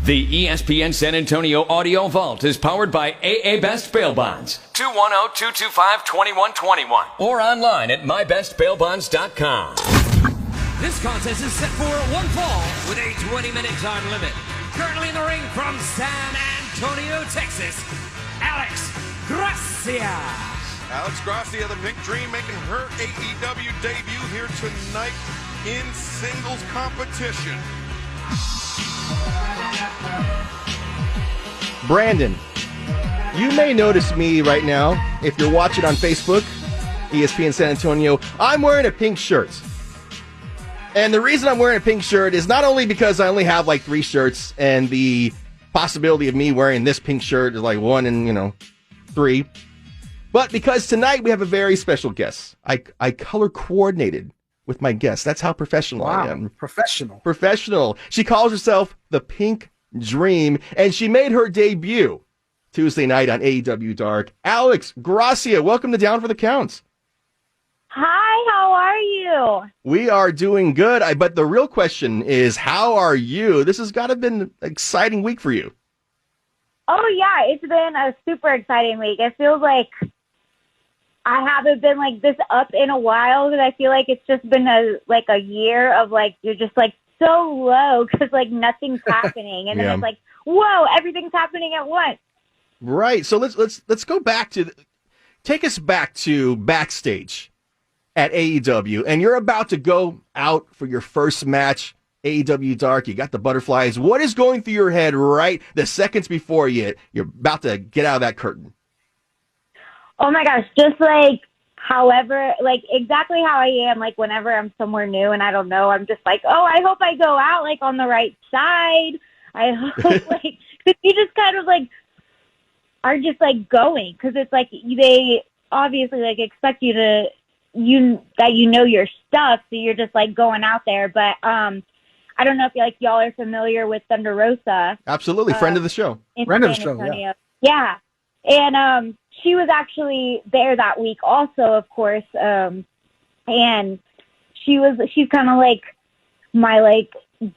The ESPN San Antonio Audio Vault is powered by AA Best Bail Bonds. 210-225-2121. Or online at mybestbailbonds.com. This contest is set for one fall with a 20-minute time limit. Currently in the ring from San Antonio, Texas, Alex Gracia. Alex Gracia, the Pink Dream, making her AEW debut here tonight in singles competition. Brandon, you may notice me right now, if you're watching on Facebook, ESPN San Antonio, I'm wearing a pink shirt. And the reason I'm wearing a pink shirt is not only because I only have like 3 shirts, and the possibility of me wearing this pink shirt is like 1 in, 3, but because tonight we have a very special guest. I color coordinated with my guest. That's how professional I am. Professional. She calls herself the Pink Dream, and she made her debut Tuesday night on AEW Dark. Alex Gracia, welcome to Down for the Counts. Hi, how are you? We are doing good, but the real question is, how are you? This has got to have been an exciting week for you. Oh, yeah, it's been a super exciting week. It feels like I haven't been like this up in a while, because I feel like it's just been a year of like, you're just like so low because like nothing's happening. And then it's like, whoa, everything's happening at once. Right. So let's go back to, take us back to backstage at AEW, and you're about to go out for your first match, AEW Dark. You got the butterflies. What is going through your head right the seconds before you're about to get out of that curtain? Oh my gosh, just like however, like exactly how I am, like whenever I'm somewhere new and I don't know, I'm just like, oh, I hope I go out like on the right side. I hope like, cause you just kind of like are just like going, cause it's like they obviously like expect you to, that you know your stuff, so you're just like going out there. But I don't know if y'all are familiar with Thunder Rosa. Absolutely, friend of the show. Friend of the show, yeah. And she was actually there that week also, of course. And she's kind of like my like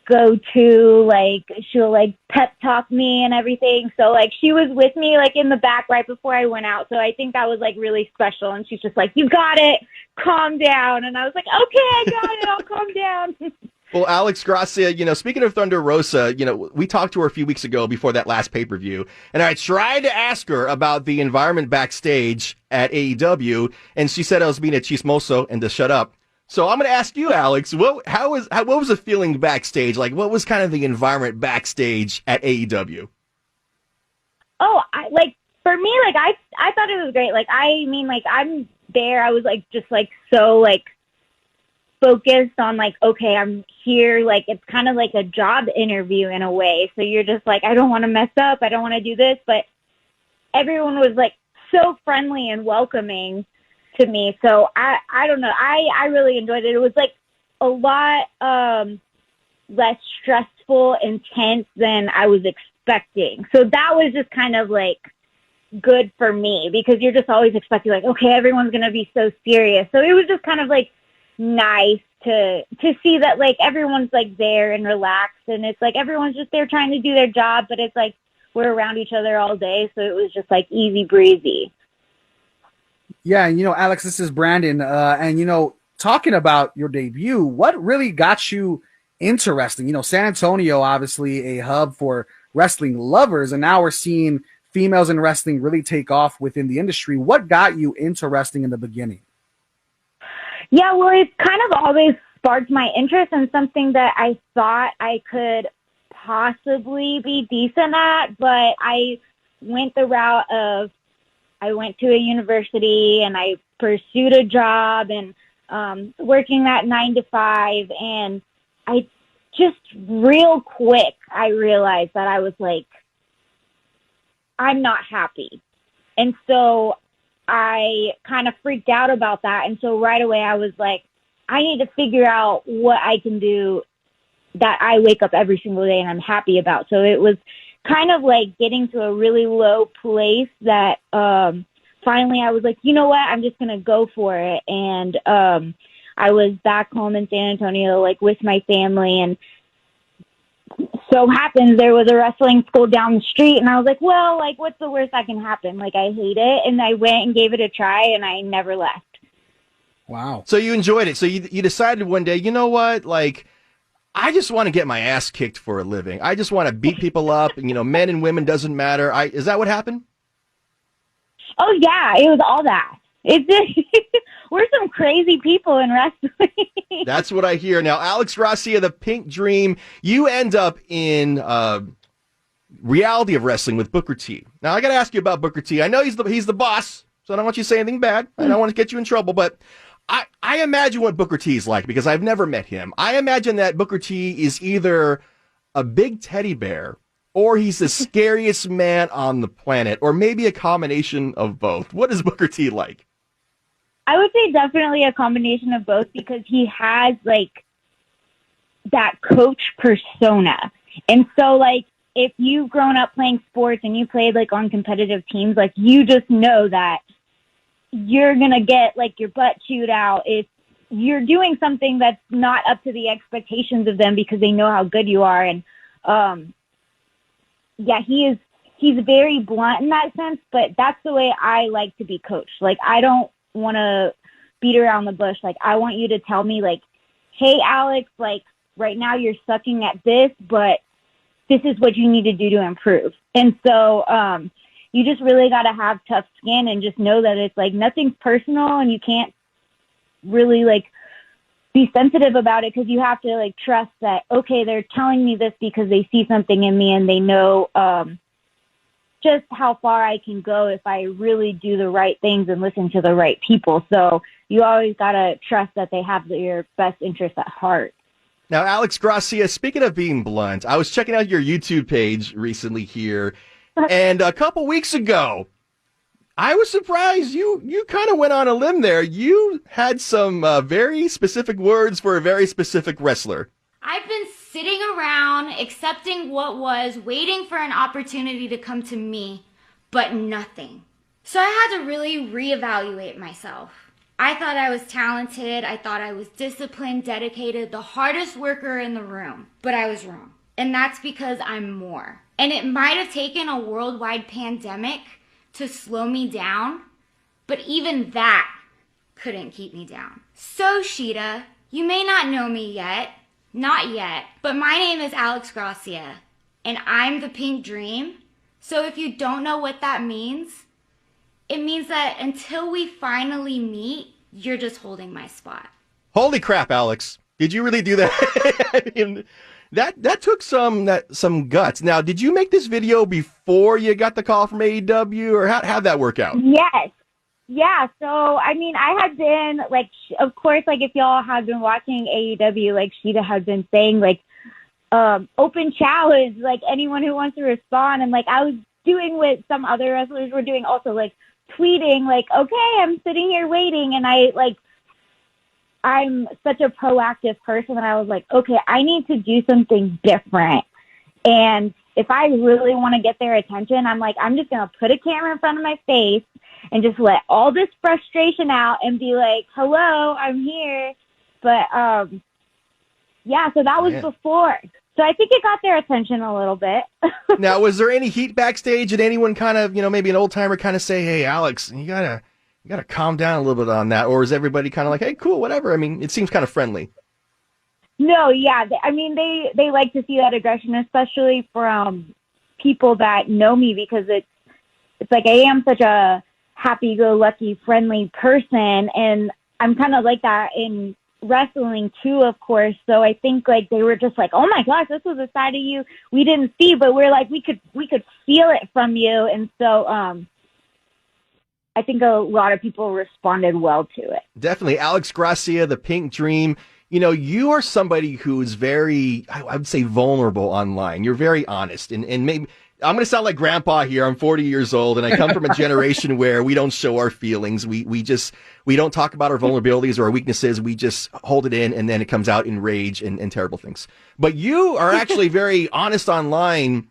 go-to, like she'll like pep talk me and everything. So like she was with me like in the back right before I went out. So I think that was like really special. And she's just like, you got it, calm down. And I was like, okay, I got it, I'll calm down. Well, Alex Gracia, speaking of Thunder Rosa, we talked to her a few weeks ago before that last pay-per-view, and I tried to ask her about the environment backstage at AEW, and she said I was being a chismoso and to shut up. So I'm going to ask you, Alex, what was the feeling backstage? Like, what was kind of the environment backstage at AEW? Oh, for me, like, I thought it was great. Like, I mean, like, I'm there. I was, like, just, like, so, like, focused on like, okay, I'm here. Like, it's kind of like a job interview in a way. So you're just like, I don't want to mess up. I don't want to do this. But everyone was like so friendly and welcoming to me. So I don't know. I really enjoyed it. It was like a lot less stressful, intense than I was expecting. So that was just kind of like good for me, because you're just always expecting like, okay, everyone's going to be so serious. So it was just kind of like nice to see that like everyone's like there and relaxed, and it's like everyone's just there trying to do their job, but it's like we're around each other all day, so it was just like easy breezy. Yeah, and Alex, this is Brandon, and talking about your debut, what really got you interesting? San Antonio, obviously a hub for wrestling lovers, and now we're seeing females in wrestling really take off within the industry. What got you into wrestling in the beginning? Yeah, well, it's kind of always sparked my interest in something that I thought I could possibly be decent at, but I went the route of I went to a university and I pursued a job and working that 9 to 5, and I just real quick I realized that I was like, I'm not happy. And so I kind of freaked out about that. And so right away I was like, I need to figure out what I can do that I wake up every single day and I'm happy about. So it was kind of like getting to a really low place that finally I was like, you know what, I'm just going to go for it. And I was back home in San Antonio, like with my family, and so happens there was a wrestling school down the street, and I was like, well, like, what's the worst that can happen? Like, I hate it, and I went and gave it a try, and I never left. Wow. So you enjoyed it. So you decided one day, you know what, like, I just want to get my ass kicked for a living. I just want to beat people up, and, men and women doesn't matter. Is that what happened? Oh, yeah, it was all that. It's just, we're some crazy people in wrestling. That's what I hear. Now, Alex Gracia, the Pink Dream, you end up in reality of wrestling with Booker T. Now, I got to ask you about Booker T. I know he's the boss, so I don't want you to say anything bad. I don't want to get you in trouble, but I imagine what Booker T is like because I've never met him. I imagine that Booker T is either a big teddy bear or he's the scariest man on the planet, or maybe a combination of both. What is Booker T like? I would say definitely a combination of both because he has, like, that coach persona. And so, like, if you've grown up playing sports and you played, like, on competitive teams, like, you just know that you're going to get, like, your butt chewed out if you're doing something that's not up to the expectations of them because they know how good you are. And, yeah, he's very blunt in that sense, but that's the way I like to be coached. Like, I don't want to beat around the bush. Like, I want you to tell me, like, hey, Alex, like, right now you're sucking at this, but this is what you need to do to improve. And so you just really got to have tough skin and just know that it's, like, nothing's personal and you can't really, like, be sensitive about it because you have to, like, trust that, okay, they're telling me this because they see something in me and they know just how far I can go if I really do the right things and listen to the right people. So you always got to trust that they have your best interest at heart. Now, Alex Gracia, speaking of being blunt, I was checking out your YouTube page recently here, and a couple weeks ago, I was surprised you kind of went on a limb there. You had some very specific words for a very specific wrestler. I've been sitting around, accepting what was, waiting for an opportunity to come to me, but nothing. So I had to really reevaluate myself. I thought I was talented, I thought I was disciplined, dedicated, the hardest worker in the room, but I was wrong. And that's because I'm more. And it might have taken a worldwide pandemic to slow me down, but even that couldn't keep me down. So Sheeta, you may not know me yet, not yet, but my name is Alex Gracia, and I'm the Pink Dream. So if you don't know what that means, it means that until we finally meet, you're just holding my spot. Holy crap, Alex. Did you really do that? I mean, that took some guts. Now, did you make this video before you got the call from AEW, or how'd that work out? Yes. Yeah, so, I mean, I had been, like, of course, like, if y'all have been watching AEW, like, Sheeta had been saying, like, open challenge, like, anyone who wants to respond, and, like, I was doing what some other wrestlers were doing also, like, tweeting, like, okay, I'm sitting here waiting, and I'm such a proactive person, and I was like, okay, I need to do something different, and if I really want to get their attention, I'm like, I'm just going to put a camera in front of my face and just let all this frustration out and be like, hello, I'm here. But, yeah, so that was before. So I think it got their attention a little bit. Now, was there any heat backstage? Did anyone kind of, maybe an old timer kind of say, hey, Alex, you gotta calm down a little bit on that? Or is everybody kind of like, hey, cool, whatever? I mean, it seems kind of friendly. No, yeah. They like to see that aggression, especially from people that know me, because it's like I am such a happy-go-lucky, friendly person, and I'm kind of like that in wrestling too, of course. So I think like they were just like, oh my gosh, this was a side of you we didn't see, but we're like we could feel it from you, and so I think a lot of people responded well to it. Definitely, Alex Gracia, the Pink Dream. You are somebody who is very, I would say, vulnerable online. You're very honest, and maybe I'm going to sound like grandpa here. I'm 40 years old, and I come from a generation where we don't show our feelings. We don't talk about our vulnerabilities or our weaknesses. We just hold it in, and then it comes out in rage and terrible things. But you are actually very honest online,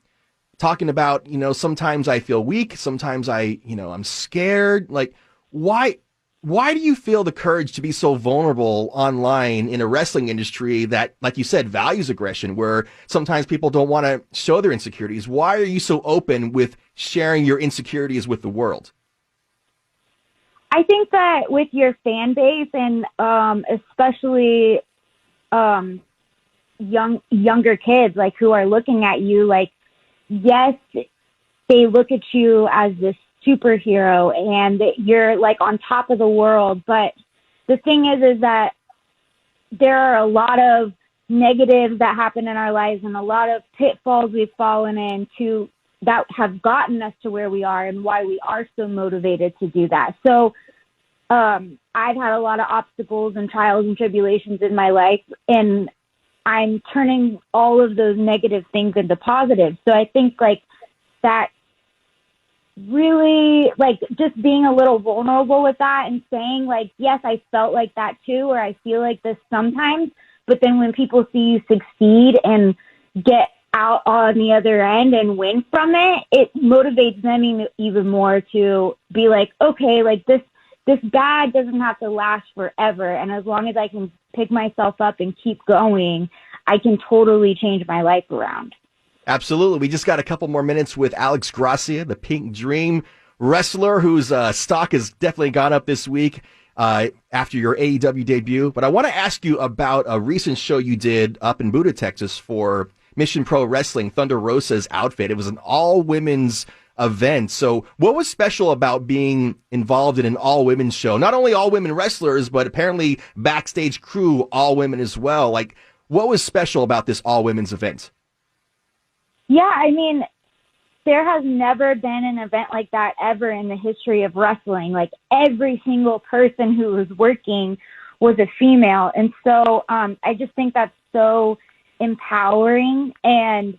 talking about, sometimes I feel weak. Sometimes I'm scared. Like, why Why do you feel the courage to be so vulnerable online in a wrestling industry that, like you said, values aggression, where sometimes people don't want to show their insecurities? Why are you so open with sharing your insecurities with the world? I think that with your fan base and especially younger kids, like, who are looking at you, like, yes, they look at you as this superhero and you're like on top of the world. But the thing is that there are a lot of negatives that happen in our lives and a lot of pitfalls we've fallen into that have gotten us to where we are and why we are so motivated to do that. So I've had a lot of obstacles and trials and tribulations in my life, and I'm turning all of those negative things into positive. So I think like that really, like, just being a little vulnerable with that and saying like, yes, I felt like that too, or I feel like this sometimes, but then when people see you succeed and get out on the other end and win from it, it motivates them even more to be like, okay, like this bad doesn't have to last forever, and as long as I can pick myself up and keep going, I can totally change my life around. Absolutely. We just got a couple more minutes with Alex Gracia, the Pink Dream wrestler whose stock has definitely gone up this week after your AEW debut. But I want to ask you about a recent show you did up in Buda, Texas for Mission Pro Wrestling, Thunder Rosa's outfit. It was an all-women's event. So what was special about being involved in an all-women's show? Not only all-women wrestlers, but apparently backstage crew, all women as well. Like, what was special about this all-women's event? Yeah, I mean, there has never been an event like that ever in the history of wrestling. Like, every single person who was working was a female. And so I just think that's so empowering. And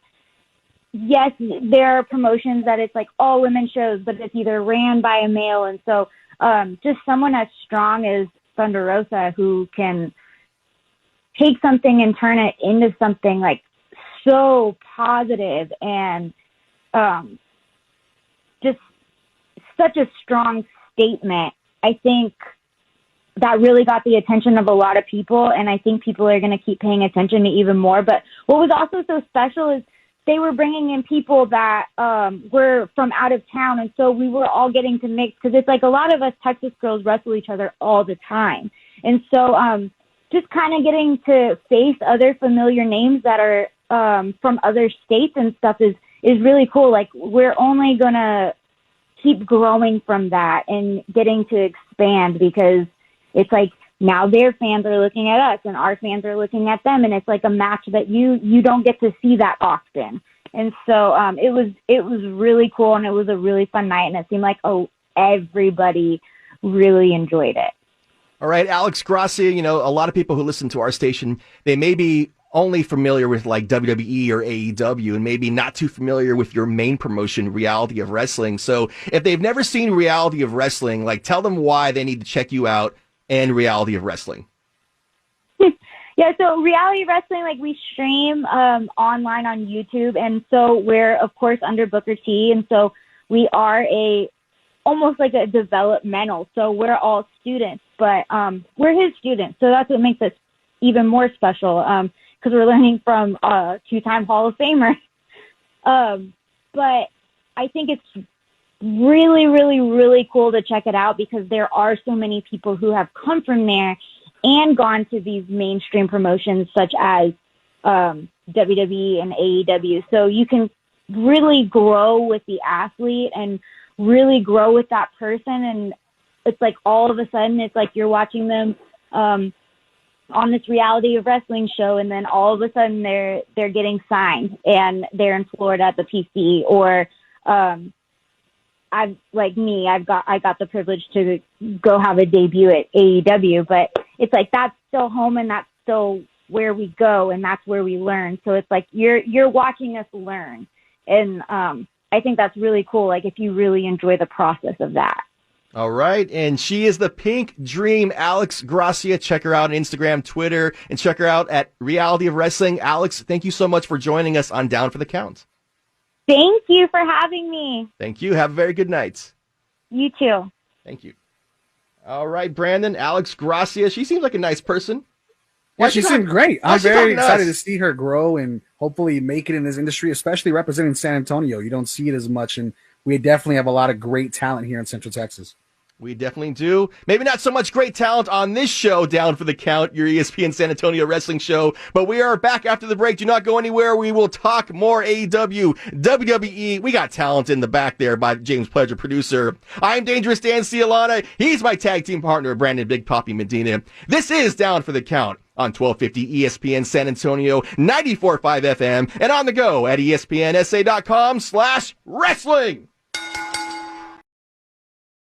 yes, there are promotions that it's like all women shows, but it's either ran by a male. And so just someone as strong as Thunder Rosa, who can take something and turn it into something like so positive and just such a strong statement. I think that really got the attention of a lot of people, and I think people are going to keep paying attention to even more. But what was also so special is they were bringing in people that were from out of town, and so we were all getting to mix, because it's like a lot of us Texas girls wrestle each other all the time. And so just kind of getting to face other familiar names that are from other states and stuff is really cool. Like, we're only going to keep growing from that and getting to expand, because it's like now their fans are looking at us and our fans are looking at them, and it's like a match that you don't get to see that often. And so it was really cool, and it was a really fun night, and it seemed like everybody really enjoyed it. All right, Alex Gracia, a lot of people who listen to our station, they may be only familiar with like WWE or AEW and maybe not too familiar with your main promotion, Reality of Wrestling. So if they've never seen Reality of Wrestling, like, tell them why they need to check you out and Reality of Wrestling. Yeah, so Reality Wrestling, like, we stream online on YouTube, and so we're, of course, under Booker T, and so we are almost like a developmental, so we're all students, but we're his students, so that's what makes us even more special, because we're learning from a two-time Hall of Famer. But I think it's really, really, really cool to check it out, because there are so many people who have come from there and gone to these mainstream promotions such as WWE and AEW. So you can really grow with the athlete and really grow with that person. And it's like all of a sudden it's like you're watching them on this Reality of Wrestling show, and then all of a sudden they're getting signed and they're in Florida at the PC, or I got the privilege to go have a debut at AEW, but it's like that's still home and that's still where we go and that's where we learn. So it's like you're watching us learn, and I think that's really cool. Like, if you really enjoy the process of that. All right, and she is the Pink Dream, Alex Gracia. Check her out on Instagram, Twitter, and check her out at Reality of Wrestling. Alex, thank you so much for joining us on Down for the Count. Thank you for having me. Thank you. Have a very good night. You too. Thank you. All right, Brandon, Alex Gracia. She seems like a nice person. Yeah, she seemed great. Why I'm is she very talking to excited us? to see her grow and hopefully make it in this industry, especially representing San Antonio. You don't see it as much, and we definitely have a lot of great talent here in Central Texas. We definitely do. Maybe not so much great talent on this show, Down for the Count, your ESPN San Antonio wrestling show, but we are back after the break. Do not go anywhere. We will talk more AEW, WWE. We got talent in the back there by James Pledger, producer. I'm Dangerous Dan Cialana. He's my tag team partner, Brandon Big Poppy Medina. This is Down for the Count on 1250 ESPN San Antonio, 94.5 FM, and on the go at espnsa.com/wrestling.